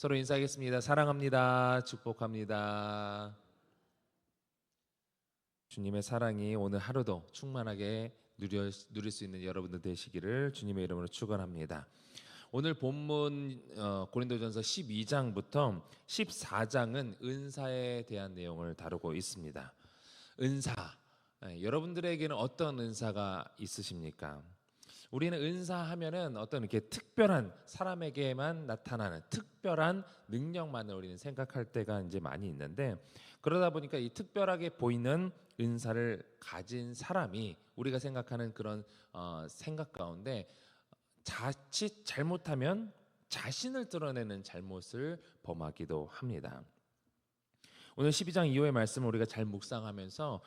서로 인사하겠습니다. 사랑합니다. 축복합니다. 주님의 사랑이 오늘 하루도 충만하게 누릴 수 있는 여러분들 되시기를 주님의 이름으로 축원합니다. 오늘 본문 고린도전서 12장부터 14장은 은사에 대한 내용을 다루고 있습니다. 은사, 여러분들에게는 어떤 은사가 있으십니까? 우리는 은사하면은 어떤 이렇게 특별한 사람에게만 나타나는 특별한 능력만을 우리는 생각할 때가 이제 많이 있는데, 그러다 보니까 이 특별하게 보이는 은사를 가진 사람이 우리가 생각하는 그런 생각 가운데 자칫 잘못하면 자신을 드러내는 잘못을 범하기도 합니다. 오늘 12장 이후의 말씀을 우리가 잘 묵상하면서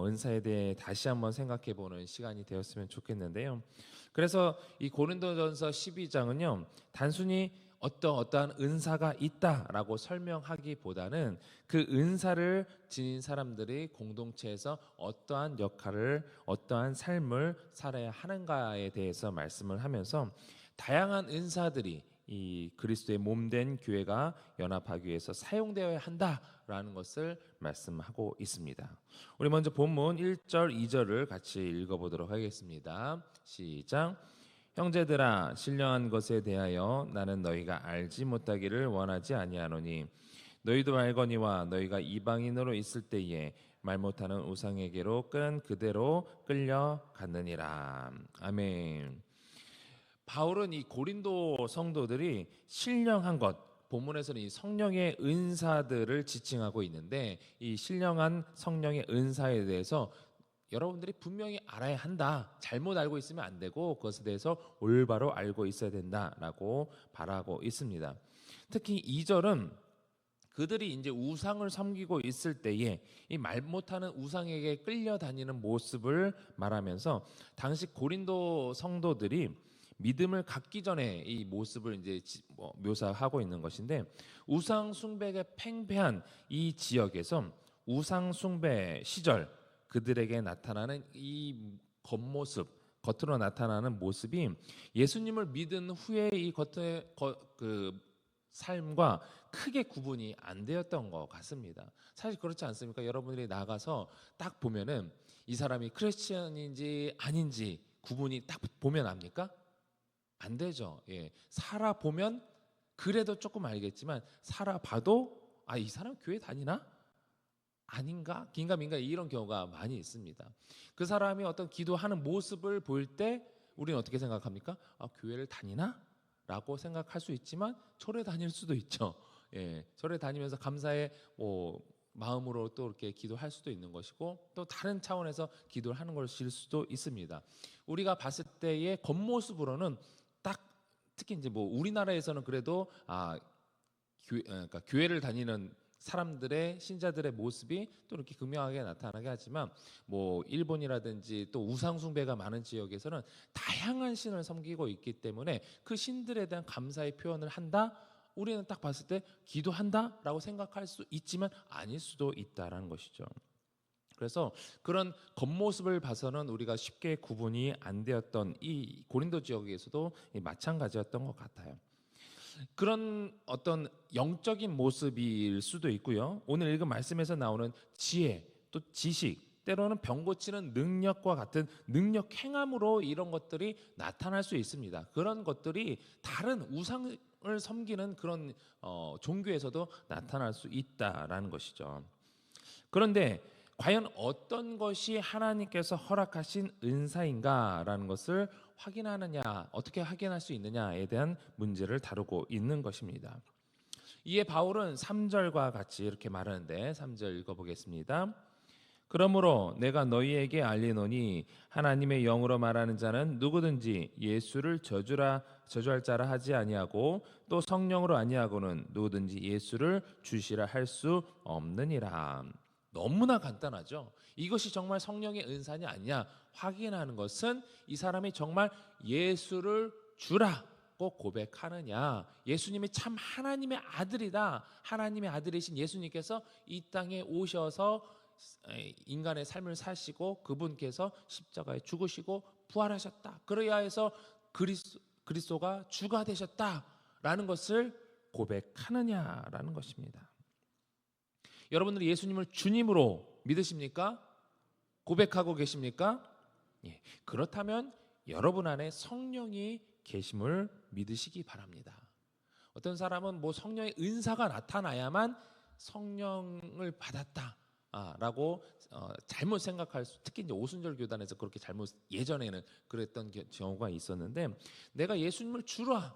은사에 대해 다시 한번 생각해 보는 시간이 되었으면 좋겠는데요. 그래서 이 고린도전서 12장은요, 단순히 어떠한 은사가 있다라고 설명하기보다는 그 은사를 지닌 사람들이 공동체에서 어떠한 역할을, 어떠한 삶을 살아야 하는가에 대해서 말씀을 하면서 다양한 은사들이 이 그리스도의 몸된 교회가 연합하기 위해서 사용되어야 한다라는 것을 말씀하고 있습니다. 우리 먼저 본문 1절, 2절을 같이 읽어보도록 하겠습니다. 시작. 형제들아, 신령한 것에 대하여 나는 너희가 알지 못하기를 원하지 아니하노니 너희도 알거니와 너희가 이방인으로 있을 때에 말 못하는 우상에게로 끈 그대로 끌려갔느니라. 아멘. 바울은 이 고린도 성도들이 신령한 것, 본문에서는 이 성령의 은사들을 지칭하고 있는데, 이 신령한 성령의 은사에 대해서 여러분들이 분명히 알아야 한다. 잘못 알고 있으면 안 되고 그것에 대해서 올바로 알고 있어야 된다라고 바라고 있습니다. 특히 2절은 그들이 이제 우상을 섬기고 있을 때에 이 말 못하는 우상에게 끌려다니는 모습을 말하면서 당시 고린도 성도들이 믿음을 갖기 전에 이 모습을 이제 묘사하고 있는 것인데, 우상 숭배가 팽배한 이 지역에서 우상 숭배 시절 그들에게 나타나는 이 겉모습, 겉으로 나타나는 모습이 예수님을 믿은 후에 이 겉의 그 삶과 크게 구분이 안 되었던 것 같습니다. 사실 그렇지 않습니까? 여러분들이 나가서 딱 보면은 이 사람이 크리스천인지 아닌지 구분이 딱 보면 압니까? 안 되죠. 예. 살아보면 그래도 조금 알겠지만 살아봐도 이 사람 교회 다니나? 아닌가? 긴가민가 이런 경우가 많이 있습니다. 그 사람이 어떤 기도하는 모습을 볼 때 우리는 어떻게 생각합니까? 교회를 다니나? 라고 생각할 수 있지만 절에 다닐 수도 있죠. 예. 절에 다니면서 감사의 마음으로 또 이렇게 기도할 수도 있는 것이고, 또 다른 차원에서 기도를 하는 것일 수도 있습니다. 우리가 봤을 때의 겉모습으로는 딱 특히 이제 우리나라에서는 그래도 그러니까 교회를 다니는 사람들의 신자들의 모습이 또 이렇게 극명하게 나타나게 하지만 일본이라든지 또 우상 숭배가 많은 지역에서는 다양한 신을 섬기고 있기 때문에 그 신들에 대한 감사의 표현을 한다. 우리는 딱 봤을 때 기도한다라고 생각할 수 있지만 아닐 수도 있다라는 것이죠. 그래서 그런 겉모습을 봐서는 우리가 쉽게 구분이 안 되었던 이 고린도 지역에서도 마찬가지였던 것 같아요. 그런 어떤 영적인 모습일 수도 있고요. 오늘 읽은 말씀에서 나오는 지혜, 또 지식, 때로는 병 고치는 능력과 같은 능력 행함으로 이런 것들이 나타날 수 있습니다. 그런 것들이 다른 우상을 섬기는 그런 종교에서도 나타날 수 있다라는 것이죠. 그런데 과연 어떤 것이 하나님께서 허락하신 은사인가라는 것을 확인하느냐, 어떻게 확인할 수 있느냐에 대한 문제를 다루고 있는 것입니다. 이에 바울은 3절과 같이 이렇게 말하는데, 3절 읽어보겠습니다. 그러므로 내가 너희에게 알리노니 하나님의 영으로 말하는 자는 누구든지 예수를 저주할 자라 하지 아니하고 또 성령으로 아니하고는 누구든지 예수를 주시라 할 수 없느니라. 너무나 간단하죠. 이것이 정말 성령의 은사냐 아니냐 확인하는 것은 이 사람이 정말 예수를 주라고 고백하느냐, 예수님이 참 하나님의 아들이다, 하나님의 아들이신 예수님께서 이 땅에 오셔서 인간의 삶을 사시고 그분께서 십자가에 죽으시고 부활하셨다, 그래야 해서 그리스도가 주가 되셨다라는 것을 고백하느냐라는 것입니다. 여러분들이 예수님을 주님으로 믿으십니까? 고백하고 계십니까? 예, 그렇다면 여러분 안에 성령이 계심을 믿으시기 바랍니다. 어떤 사람은 뭐 성령의 은사가 나타나야만 성령을 받았다라고 잘못 생각할 수, 특히 이제 오순절 교단에서 그렇게 잘못 예전에는 그랬던 경우가 있었는데, 내가 예수님을 주라,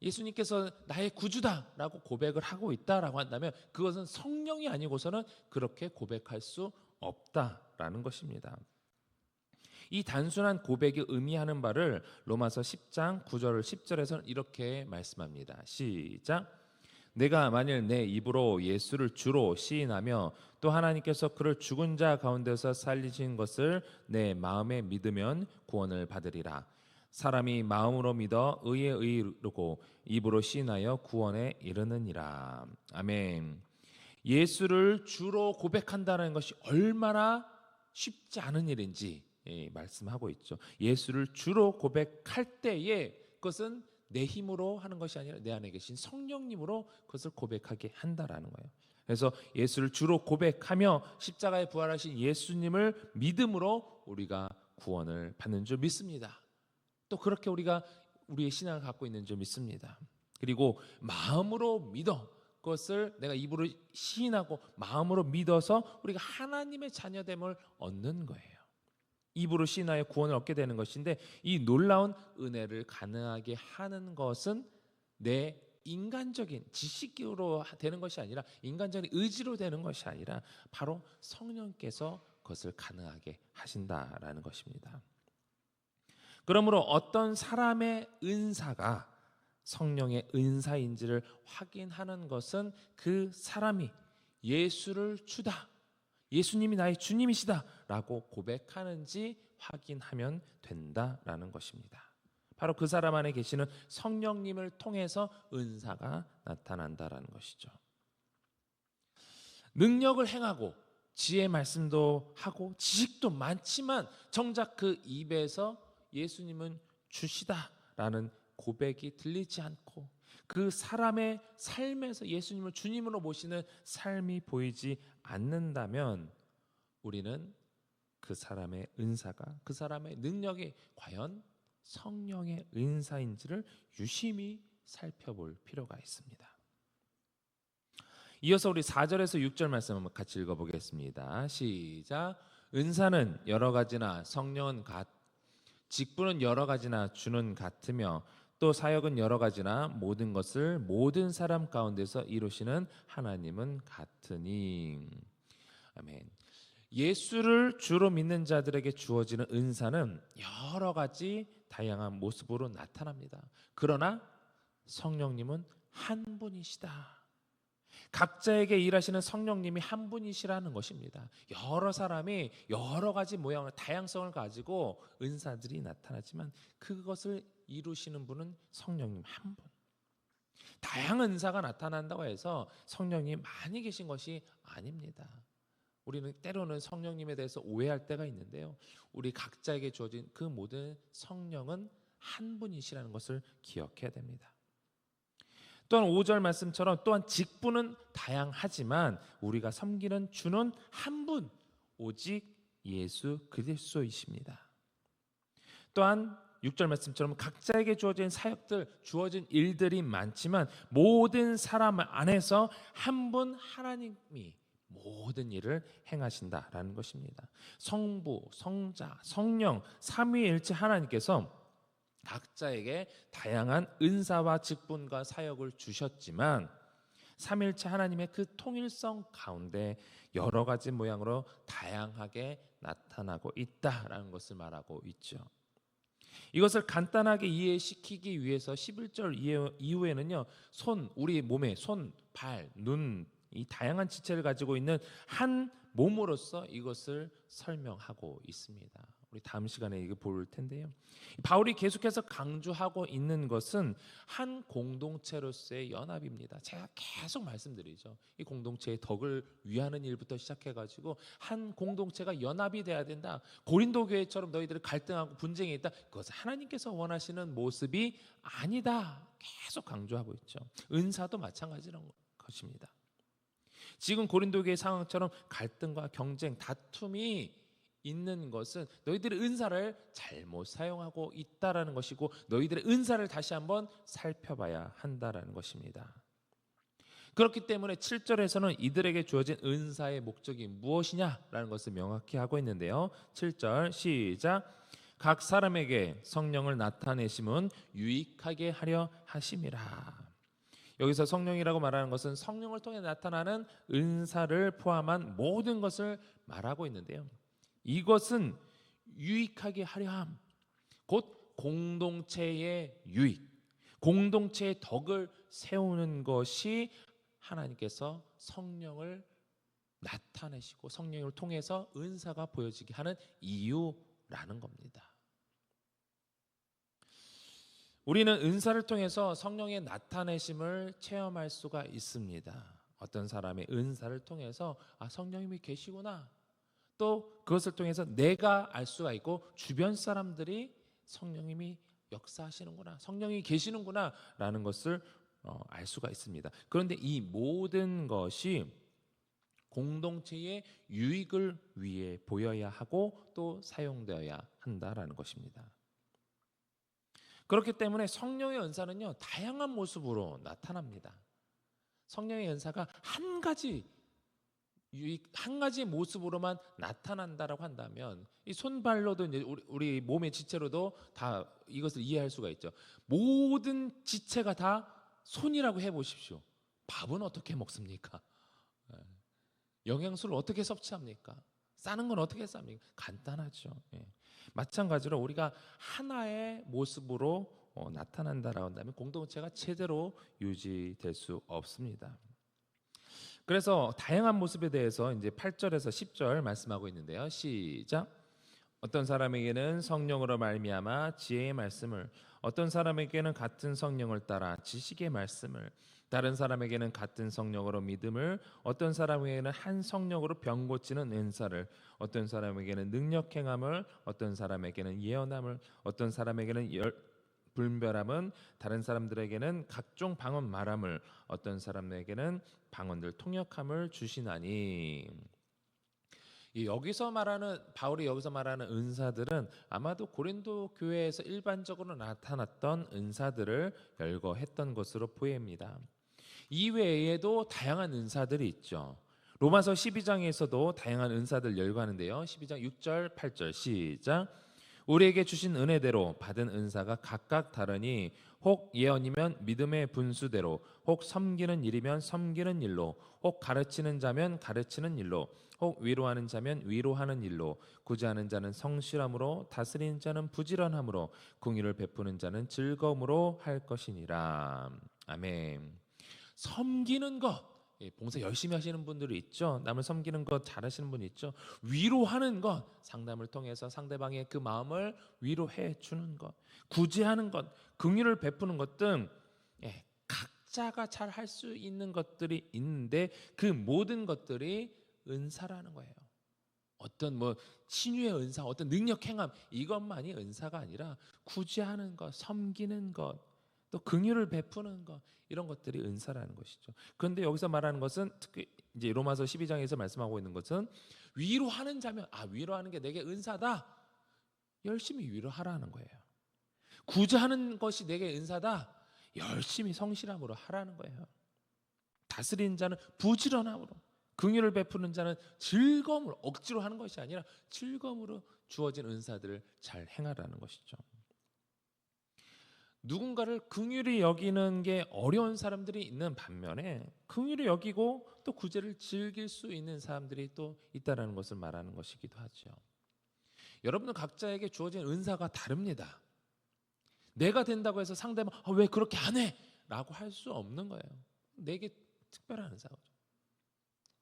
예수님께서 나의 구주다라고 고백을 하고 있다라고 한다면 그것은 성령이 아니고서는 그렇게 고백할 수 없다라는 것입니다. 이 단순한 고백이 의미하는 바를 로마서 10장 9절 10절에서는 이렇게 말씀합니다. 시작. 내가 만일 내 입으로 예수를 주로 시인하며 또 하나님께서 그를 죽은 자 가운데서 살리신 것을 내 마음에 믿으면 구원을 받으리라. 사람이 마음으로 믿어 의에 이르고 입으로 시인하여 구원에 이르느니라. 아멘. 예수를 주로 고백한다는 것이 얼마나 쉽지 않은 일인지 말씀하고 있죠. 예수를 주로 고백할 때에 그것은 내 힘으로 하는 것이 아니라 내 안에 계신 성령님으로 그것을 고백하게 한다라는 거예요. 그래서 예수를 주로 고백하며 십자가에 부활하신 예수님을 믿음으로 우리가 구원을 받는 줄 믿습니다. 또 그렇게 우리가 우리의 신앙을 갖고 있는 줄 믿습니다. 그리고 마음으로 믿어, 그것을 내가 입으로 시인하고 마음으로 믿어서 우리가 하나님의 자녀됨을 얻는 거예요. 입으로 시인하여 구원을 얻게 되는 것인데, 이 놀라운 은혜를 가능하게 하는 것은 내 인간적인 지식으로 되는 것이 아니라, 인간적인 의지로 되는 것이 아니라 바로 성령께서 그것을 가능하게 하신다라는 것입니다. 그러므로 어떤 사람의 은사가 성령의 은사인지를 확인하는 것은 그 사람이 예수를 주다, 예수님이 나의 주님이시다 라고 고백하는지 확인하면 된다라는 것입니다. 바로 그 사람 안에 계시는 성령님을 통해서 은사가 나타난다라는 것이죠. 능력을 행하고 지혜 말씀도 하고 지식도 많지만 정작 그 입에서 예수님은 주시다라는 고백이 들리지 않고 그 사람의 삶에서 예수님을 주님으로 모시는 삶이 보이지 않는다면 우리는 그 사람의 은사가, 그 사람의 능력이 과연 성령의 은사인지를 유심히 살펴볼 필요가 있습니다. 이어서 우리 4절에서 6절 말씀 한번 같이 읽어보겠습니다. 시작. 은사는 여러 가지나 성령은 직분은 여러 가지나 주는 같으며 또 사역은 여러 가지나 모든 것을 모든 사람 가운데서 이루시는 하나님은 같으니. 아멘. 예수를 주로 믿는 자들에게 주어지는 은사는 여러 가지 다양한 모습으로 나타납니다. 그러나 성령님은 한 분이시다. 각자에게 일하시는 성령님이 한 분이시라는 것입니다. 여러 사람이 여러 가지 모양을, 다양성을 가지고 은사들이 나타나지만 그것을 이루시는 분은 성령님 한 분. 다양한 은사가 나타난다고 해서 성령님 많이 계신 것이 아닙니다. 우리는 때로는 성령님에 대해서 오해할 때가 있는데요, 우리 각자에게 주어진 그 모든 성령은 한 분이시라는 것을 기억해야 됩니다. 또한 5절 말씀처럼 또한 직분은 다양하지만 우리가 섬기는 주는 한 분, 오직 예수 그리스도이십니다. 또한 6절 말씀처럼 각자에게 주어진 사역들, 주어진 일들이 많지만 모든 사람 안에서 한 분 하나님이 모든 일을 행하신다라는 것입니다. 성부, 성자, 성령, 삼위일체 하나님께서 각자에게 다양한 은사와 직분과 사역을 주셨지만 삼일체 하나님의 그 통일성 가운데 여러 가지 모양으로 다양하게 나타나고 있다라는 것을 말하고 있죠. 이것을 간단하게 이해시키기 위해서 11절 이후에는요, 우리 몸의 손, 발, 눈, 이 다양한 지체를 가지고 있는 한 몸으로서 이것을 설명하고 있습니다. 우리 다음 시간에 이거 볼 텐데요. 바울이 계속해서 강조하고 있는 것은 한 공동체로서의 연합입니다. 제가 계속 말씀드리죠. 이 공동체의 덕을 위하는 일부터 시작해가지고 한 공동체가 연합이 돼야 된다. 고린도 교회처럼 너희들이 갈등하고 분쟁이 있다. 그것은 하나님께서 원하시는 모습이 아니다. 계속 강조하고 있죠. 은사도 마찬가지라는 것입니다. 지금 고린도 교회 상황처럼 갈등과 경쟁, 다툼이 있는 것은 너희들의 은사를 잘못 사용하고 있다라는 것이고 너희들의 은사를 다시 한번 살펴봐야 한다라는 것입니다. 그렇기 때문에 7절에서는 이들에게 주어진 은사의 목적이 무엇이냐라는 것을 명확히 하고 있는데요. 7절 시작. 각 사람에게 성령을 나타내심은 유익하게 하려 하심이라. 여기서 성령이라고 말하는 것은 성령을 통해 나타나는 은사를 포함한 모든 것을 말하고 있는데요. 이것은 유익하게 하려 함. 곧 공동체의 유익, 공동체의 덕을 세우는 것이 하나님께서 성령을 나타내시고 성령을 통해서 은사가 보여지게 하는 이유라는 겁니다. 우리는 은사를 통해서 성령의 나타내심을 체험할 수가 있습니다. 어떤 사람의 은사를 통해서 성령님이 계시구나. 또 그것을 통해서 내가 알 수가 있고 주변 사람들이 성령님이 역사하시는구나, 성령이 계시는구나 라는 것을 알 수가 있습니다. 그런데 이 모든 것이 공동체의 유익을 위해 보여야 하고 또 사용되어야 한다라는 것입니다. 그렇기 때문에 성령의 은사는요, 다양한 모습으로 나타납니다. 성령의 은사가 한 가지 모습으로만 나타난다라고 한다면 이 손발로도 이제 우리 몸의 지체로도 다 이것을 이해할 수가 있죠. 모든 지체가 다 손이라고 해보십시오. 밥은 어떻게 먹습니까? 영양소를 어떻게 섭취합니까? 싸는 건 어떻게 쌉니까? 간단하죠. 마찬가지로 우리가 하나의 모습으로 나타난다라고 한다면 공동체가 제대로 유지될 수 없습니다. 그래서 다양한 모습에 대해서 이제 8절에서 10절 말씀하고 있는데요. 시작. 어떤 사람에게는 성령으로 말미암아 지혜의 말씀을, 어떤 사람에게는 같은 성령을 따라 지식의 말씀을, 다른 사람에게는 같은 성령으로 믿음을, 어떤 사람에게는 한 성령으로 병 고치는 은사를, 어떤 사람에게는 능력 행함을, 어떤 사람에게는 예언함을, 어떤 사람에게는 분별함은, 다른 사람들에게는 각종 방언 말함을, 어떤 사람에게는 방언들 통역함을 주시나니. 바울이 여기서 말하는 은사들은 아마도 고린도 교회에서 일반적으로 나타났던 은사들을 열거했던 것으로 보입니다. 이외에도 다양한 은사들이 있죠. 로마서 12장에서도 다양한 은사들 열거하는데요. 12장 6절 8절 시작. 우리에게 주신 은혜대로 받은 은사가 각각 다르니 혹 예언이면 믿음의 분수대로, 혹 섬기는 일이면 섬기는 일로, 혹 가르치는 자면 가르치는 일로, 혹 위로하는 자면 위로하는 일로, 구제하는 자는 성실함으로, 다스리는 자는 부지런함으로, 긍휼을 베푸는 자는 즐거움으로 할 것이니라. 아멘. 섬기는 것, 봉사 열심히 하시는 분들이 있죠. 남을 섬기는 것 잘하시는 분이 있죠. 위로하는 것, 상담을 통해서 상대방의 그 마음을 위로해 주는 것, 구제하는 것, 긍휼을 베푸는 것 등 각자가 잘 할 수 있는 것들이 있는데 그 모든 것들이 은사라는 거예요. 어떤 신유의 은사, 어떤 능력 행함 이것만이 은사가 아니라 구제하는 것, 섬기는 것, 또 긍휼을 베푸는 것, 이런 것들이 은사라는 것이죠. 그런데 여기서 말하는 것은 특히 이제 로마서 12장에서 말씀하고 있는 것은 위로하는 자면 위로하는 게 내게 은사다. 열심히 위로하라는 거예요. 구제하는 것이 내게 은사다. 열심히 성실함으로 하라는 거예요. 다스리는 자는 부지런함으로, 긍휼을 베푸는 자는 즐거움으로, 억지로 하는 것이 아니라 즐거움으로 주어진 은사들을 잘 행하라는 것이죠. 누군가를 긍휼히 여기는 게 어려운 사람들이 있는 반면에 긍휼히 여기고 또 구제를 즐길 수 있는 사람들이 또 있다는 것을 말하는 것이기도 하죠. 여러분은 각자에게 주어진 은사가 다릅니다. 내가 된다고 해서 상대방 왜 그렇게 안 해? 라고 할 수 없는 거예요. 내게 특별한 은사죠.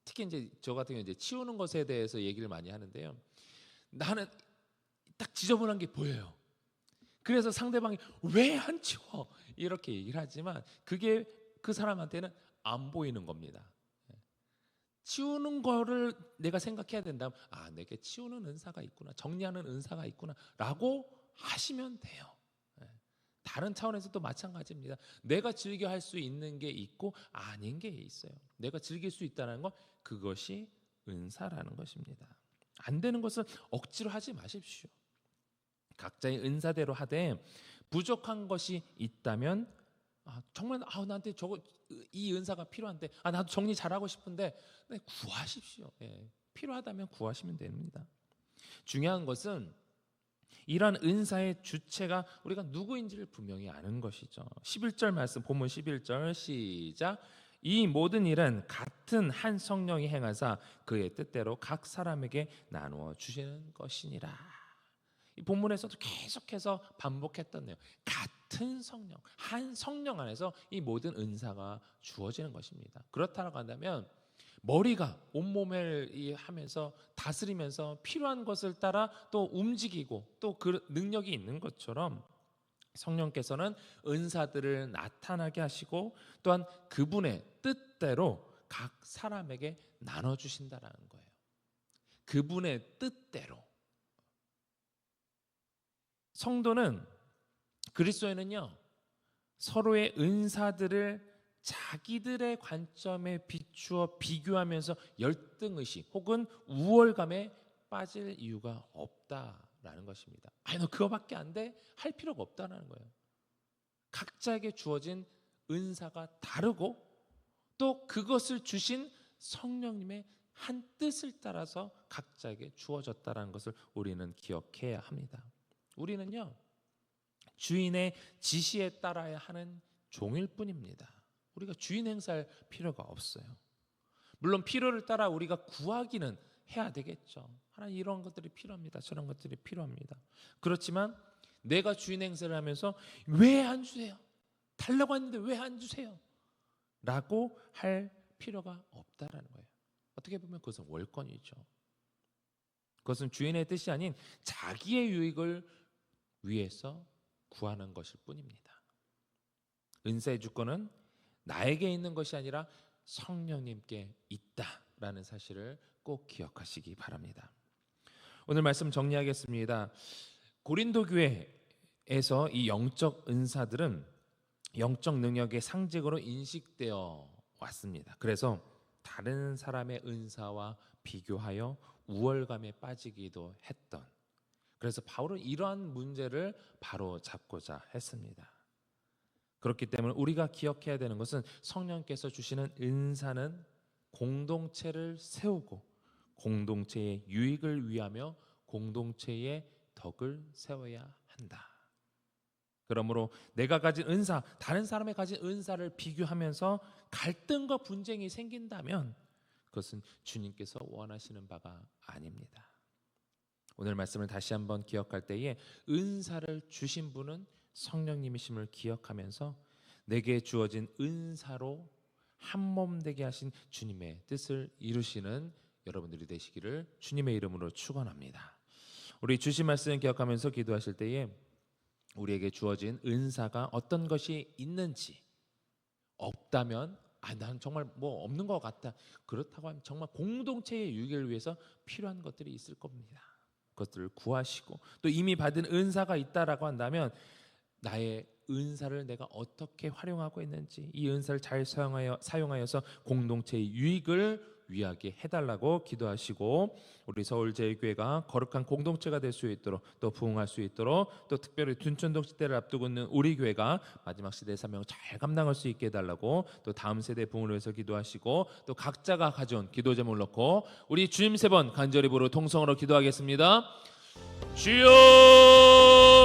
특히 이제 저 같은 경우 이제 치우는 것에 대해서 얘기를 많이 하는데요. 나는 딱 지저분한 게 보여요. 그래서 상대방이 왜 안 치워? 이렇게 얘기를 하지만 그게 그 사람한테는 안 보이는 겁니다. 치우는 거를 내가 생각해야 된다면 내게 치우는 은사가 있구나, 정리하는 은사가 있구나 라고 하시면 돼요. 다른 차원에서도 마찬가지입니다. 내가 즐겨 할 수 있는 게 있고 아닌 게 있어요. 내가 즐길 수 있다는 건 그것이 은사라는 것입니다. 안 되는 것은 억지로 하지 마십시오. 각자의 은사대로 하되 부족한 것이 있다면 정말 나한테 이 은사가 필요한데 나도 정리 잘하고 싶은데 구하십시오. 필요하다면 구하시면 됩니다. 중요한 것은 이러한 은사의 주체가 우리가 누구인지를 분명히 아는 것이죠. 11절 말씀, 본문 11절 시작. 이 모든 일은 같은 한 성령이 행하사 그의 뜻대로 각 사람에게 나누어 주시는 것이니라. 이 본문에서도 계속해서 반복했던 내용, 같은 성령, 한 성령 안에서 이 모든 은사가 주어지는 것입니다. 그렇다고 한다면 머리가 온몸을 하면서 다스리면서 필요한 것을 따라 또 움직이고 또 그 능력이 있는 것처럼 성령께서는 은사들을 나타나게 하시고 또한 그분의 뜻대로 각 사람에게 나눠주신다는 거예요. 그분의 뜻대로. 성도는, 그리스도인은요, 서로의 은사들을 자기들의 관점에 비추어 비교하면서 열등의식 혹은 우월감에 빠질 이유가 없다라는 것입니다. 너 그거밖에 안 돼? 할 필요가 없다는 거예요. 각자에게 주어진 은사가 다르고 또 그것을 주신 성령님의 한 뜻을 따라서 각자에게 주어졌다는 것을 우리는 기억해야 합니다. 우리는요, 주인의 지시에 따라야 하는 종일 뿐입니다. 우리가 주인 행사할 필요가 없어요. 물론 필요를 따라 우리가 구하기는 해야 되겠죠. 하나님 이런 것들이 필요합니다. 저런 것들이 필요합니다. 그렇지만 내가 주인 행세를 하면서 왜 안 주세요? 달라고 했는데 왜 안 주세요? 라고 할 필요가 없다라는 거예요. 어떻게 보면 그것은 월권이죠. 그것은 주인의 뜻이 아닌 자기의 유익을 위해서 구하는 것일 뿐입니다. 은사의 주권은 나에게 있는 것이 아니라 성령님께 있다라는 사실을 꼭 기억하시기 바랍니다. 오늘 말씀 정리하겠습니다. 고린도 교회에서 이 영적 은사들은 영적 능력의 상징으로 인식되어 왔습니다. 그래서 다른 사람의 은사와 비교하여 우월감에 빠지기도 했던, 그래서 바울은 이러한 문제를 바로 잡고자 했습니다. 그렇기 때문에 우리가 기억해야 되는 것은 성령께서 주시는 은사는 공동체를 세우고 공동체의 유익을 위하며 공동체의 덕을 세워야 한다. 그러므로 내가 가진 은사, 다른 사람이 가진 은사를 비교하면서 갈등과 분쟁이 생긴다면 그것은 주님께서 원하시는 바가 아닙니다. 오늘 말씀을 다시 한번 기억할 때에 은사를 주신 분은 성령님이심을 기억하면서 내게 주어진 은사로 한몸 되게 하신 주님의 뜻을 이루시는 여러분들이 되시기를 주님의 이름으로 축원합니다. 우리 주신 말씀 기억하면서 기도하실 때에 우리에게 주어진 은사가 어떤 것이 있는지, 없다면 난 정말 뭐 없는 것 같다, 그렇다고 하면 정말 공동체의 유익을 위해서 필요한 것들이 있을 겁니다. 그것들을 구하시고 또 이미 받은 은사가 있다라고 한다면 나의 은사를 내가 어떻게 활용하고 있는지, 이 은사를 잘 사용하여서 공동체의 유익을 위하게 해달라고 기도하시고, 우리 서울제일교회가 거룩한 공동체가 될 수 있도록 또 부흥할 수 있도록 또 특별히 둔촌동 시대를 앞두고 있는 우리 교회가 마지막 시대의 사명을 잘 감당할 수 있게 해달라고, 또 다음 세대 부흥을 위해서 기도하시고, 또 각자가 가져온 기도 제목을 넣고 우리 주님 3번 간절히 부르 통성으로 기도하겠습니다. 주여